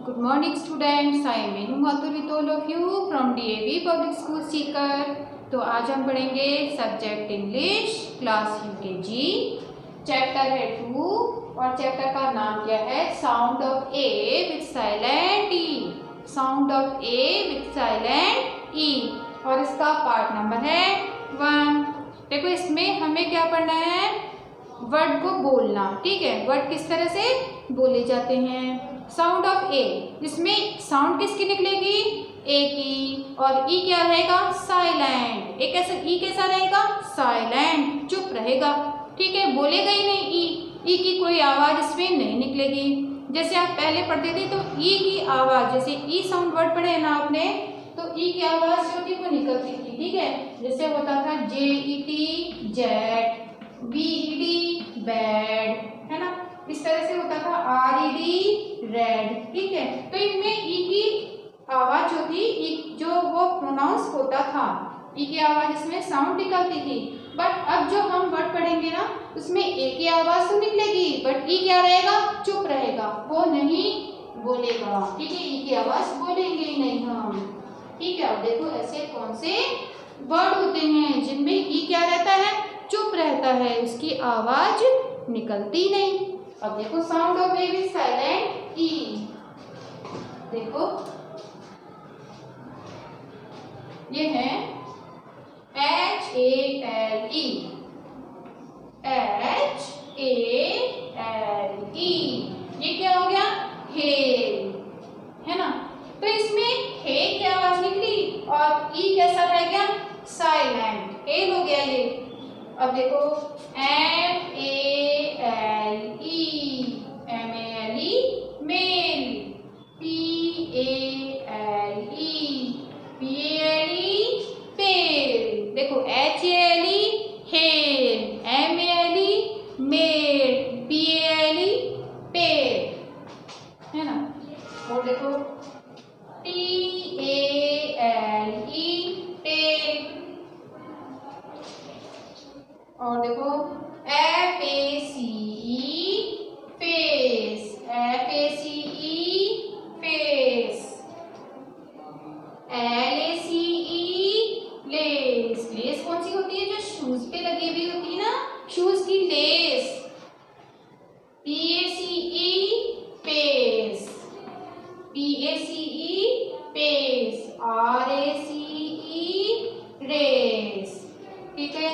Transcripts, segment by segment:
Good morning students, I am Menu Mathur with all of you from DAV Public School Sikar. तो आज हम पढ़ेंगे subject English class UKG, chapter है 2 और chapter का नाम क्या है sound of A with silent E, sound of A with silent E और इसका पार्ट नंबर है 1। देखो इसमें हमें क्या पढ़ना है, वर्ड को बोलना। ठीक है, वर्ड किस तरह से बोले जाते हैं। साउंड ऑफ ए, इसमें साउंड किसकी निकलेगी, ए की, और ई क्या रहेगा साइलेंट। ए कैसा, ई कैसा रहेगा साइलेंट, चुप रहेगा। ठीक है, बोलेगा ही नहीं ई की कोई आवाज इसमें नहीं निकलेगी। जैसे आप पहले पढ़ते थे तो ई की आवाज, जैसे ई साउंड वर्ड पढ़े ना आपने, तो ई की आवाज जो थी वो निकलती थी। ठीक है, जैसे होता था JET जेट, BED बैड, है ना, इस तरह से होता था RED रेड। ठीक है, तो इनमें ई की आवाज जो थी, ई जो वो प्रोनाउंस होता था, ई की आवाज इसमें साउंड निकलती थी। बट अब जो हम वर्ड पढ़ेंगे ना, उसमें ए की आवाज तो निकलेगी बट ई क्या रहेगा, चुप रहेगा, वो नहीं बोलेगा। ठीक है, ई की आवाज बोलेंगे ही नहीं हम। ठीक है, अब देखो ऐसे कौन से वर्ड होते हैं जिनमें ई क्या रहता है, चुप रहता है, उसकी आवाज निकलती नहीं। अब देखो sound of A with silent E, देखो ये है HALE, HALE, ये क्या हो गया हेल, है ना। तो इसमें हे की आवाज निकली और ई कैसा रह गया साइलेंट, हेल हो गया ये। अब देखो MALE, MALE male, PALE pale. देखो HALE hale, MALE male, PALE pale, है ना। और देखो TALE टेल, और देखो FACE face, FACE face, LACE lace, lace कौन सी होती है जो शूज पे लगी हुई होती है ना, शूज की lace. PACE pace, PACE pace, RACE race. ठीक है,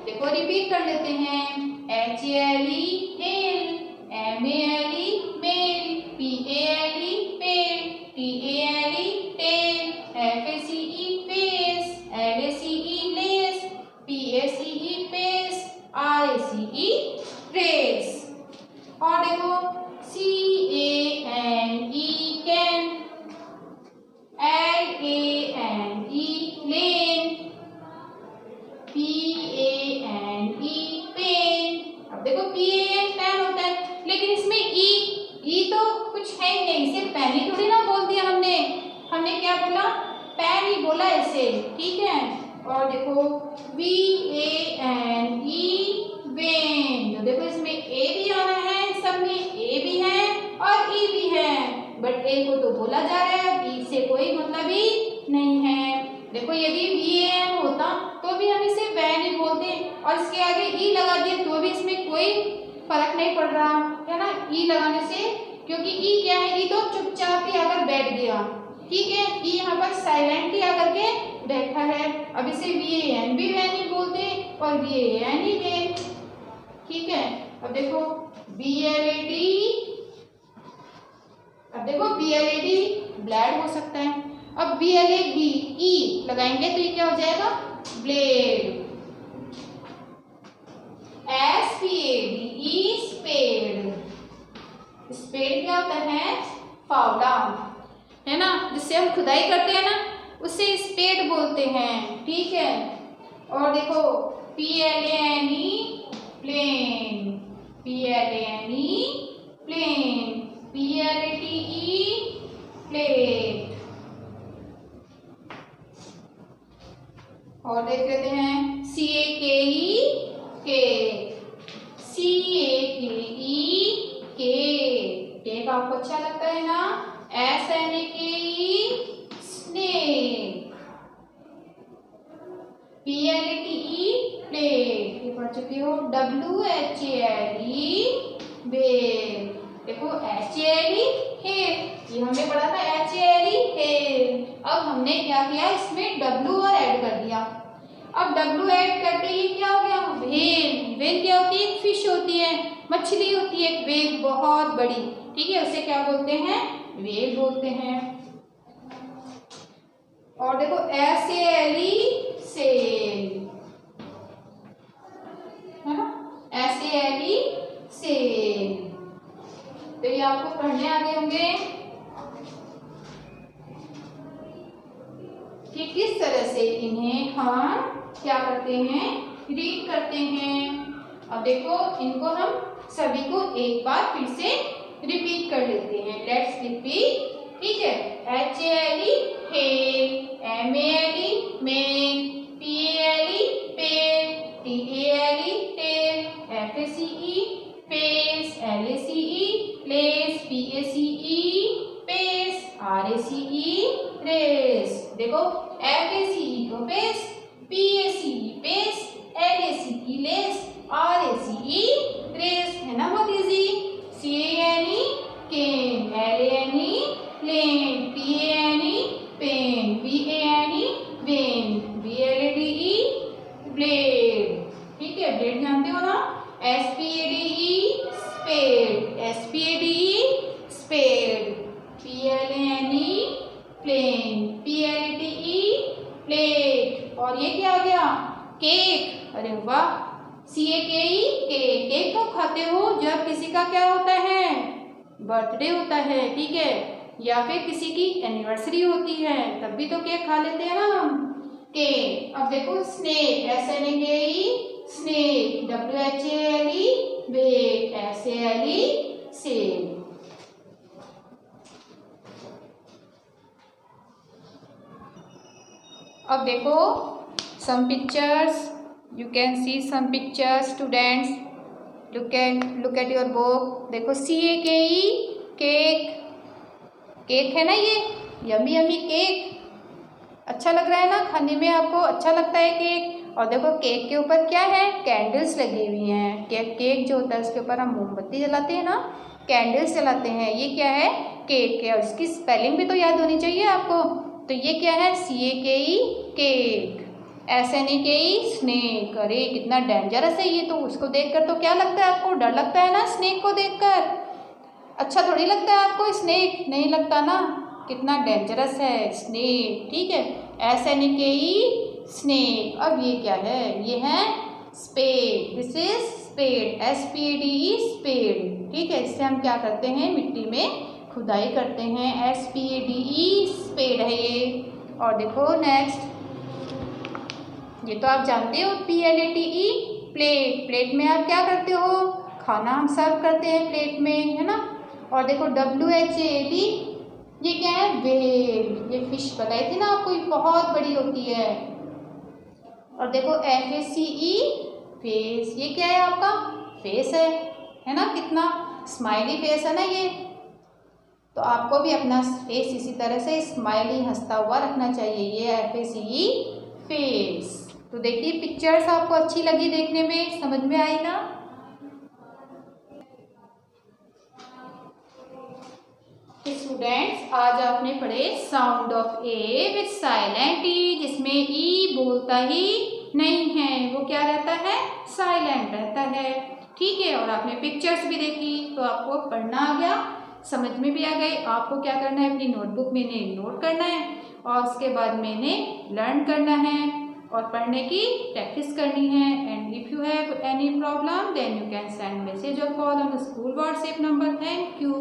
देखो रिपीट कर लेते हैं, HALE hale, MALE male, PALE pale, TALE tale, FACE face, LACE lace, PACE pace, RACE race. और देखो CANE cane, LANE lane, PANE pane. अब देखो PAN पेन होता है, लेकिन इसमें ई तो कुछ है ही नहीं, सिर्फ पेन ही थोड़ी ना बोल दिया हमने क्या बोला, पेन ही बोला ऐसे। ठीक है, और देखो VANE वेन, तो देखो इसमें ए भी आना है, सब में ए भी है और ई भी है, बट ए को तो बोला जा रहा है, बी से कोई मतलब ही नहीं है। देखो यदि VAN होता तो भी हम इसे वैन ही बोलते, और इसके आगे ई लगा दिए तो भी इसमें कोई फर्क नहीं पड़ रहा है ना, ई लगाने से, क्योंकि ई क्या है, ई तो चुपचाप ही आकर बैठ गया। ठीक है, ई यहाँ पर साइलेंटली आकर के बैठा है। अब इसे VAN भी वैन ही बोलते और VAN ही वैन। ठीक है, अब देखो BLAD, अब देखो BLAD ब्लैड हो सकता है। अब BLAD ई लगाएंगे तो ये क्या हो जाएगा ब्लेड। SPADE स्पेड, स्पेड क्या होता है फावड़ा, है ना, जिससे हम खुदाई करते हैं ना, उसे स्पेड बोलते हैं। ठीक है, और देखो PLANE plane, PLANE plane, PLATE plate. और देख लेते हैं CAKE cake, CAKE cake, cake आपको अच्छा लगता है ना, SNAKE snake, PLATE plate, ये पढ़ चुके हो। WHALE whale, देखो HALE हेल, ये हमने पढ़ा था HALE हेल। अब हमने क्या किया, इसमें W और ऐड कर दिया। अब W ऐड करते ही क्या हो गया, व्हेल। व्हेल क्या होती है, एक फिश होती है, मछली होती है, एक व्हेल बहुत बड़ी, ठीक है, उसे क्या बोलते हैं, व्हेल बोलते हैं। और देखो SALE सेल, है ना, SALE सेल। तो ये आपको पढ़ने आ गए होंगे कि किस तरह से इन्हें हम क्या करते हैं, रीड करते हैं। अब देखो इनको हम सभी को एक बार फिर से रिपीट कर लेते हैं। लेट्स रिपीट, ठीक है। HALE hale, MALE male, PALE pale, TALE tale, FACE face, LACE place, PACE pace, RACE race. देखो FACE तो pace, PACE pace, LACE lace, RACE race, है ना, बहुत easy. CANE cane, LANE lane, PANE pane, VANE vane, BLADE blade, ठीक है, blade जानते हो ना। SPADE spade, SPADE spade, PLANE plane, PLATE plate. और ये क्या आ गया, केक, अरे वाह, CAKE केक। केक तो खाते हो जब किसी का क्या होता है, बर्थडे होता है, ठीक है, या फिर किसी की एनिवर्सरी होती है, तब भी तो केक खा लेते हैं ना हम, केक। अब देखो snake, SNAKE snake, WHALE whale, SALE sale. अब देखो some pictures, you can see some pictures students, look at your book। देखो CAKE केक, केक है ना, ये यम्मी यम्मी केक, अच्छा लग रहा है ना खाने में, आपको अच्छा लगता है केक। और देखो केक के ऊपर क्या है, कैंडल्स लगी हुई हैं। केक जो होता है उसके ऊपर हम मोमबत्ती जलाते हैं ना, कैंडल्स जलाते हैं। ये क्या है, केक है, और इसकी स्पेलिंग भी तो याद होनी चाहिए आपको। तो ये क्या है, CAKE केक, SNAKE स्नेक। अरे कितना डेंजरस है ये, तो उसको देखकर तो क्या लगता है आपको, डर लगता है ना, स्नेक को देखकर अच्छा थोड़ी लगता है आपको, स्नेक नहीं लगता ना, कितना डेंजरस है स्नेक, ठीक है, SNAKE स्नेक। अब ये क्या है, ये है spade, this is spade, SPADE spade, ठीक है। इससे हम क्या करते हैं, मिट्टी में खुदाई करते हैं, SPADE स्पेड है ये। और देखो नेक्स्ट, ये तो आप जानते हो, PLATE प्लेट, प्लेट में आप क्या करते हो, खाना हम सर्व करते हैं प्लेट में, है ना। और देखो WHALE, ये क्या है, व्हेल, ये फिश बताई थी ना आपको, बहुत बड़ी होती है। और देखो FACE फेस, ये क्या है आपका, फेस है ना, कितना स्माइली फेस है ना ये। तो आपको भी अपना फेस इसी तरह से स्माइली हंसता हुआ रखना चाहिए, ये FACE फेस। तो देखिए पिक्चर्स आपको अच्छी लगी देखने में, समझ में आई ना। स्टूडेंट्स आज आपने पढ़े sound of A with silent E, जिसमें ई बोलता ही नहीं है, वो क्या रहता है, साइलेंट रहता है, ठीक है। और आपने पिक्चर्स भी देखी, तो आपको पढ़ना आ गया, समझ में भी आ गई। आपको क्या करना है, अपनी नोटबुक में नोट करना है, और उसके बाद मैंने लर्न करना है और पढ़ने की प्रैक्टिस करनी है। And if you have any problem then you can send message or call on the school WhatsApp number. Thank you.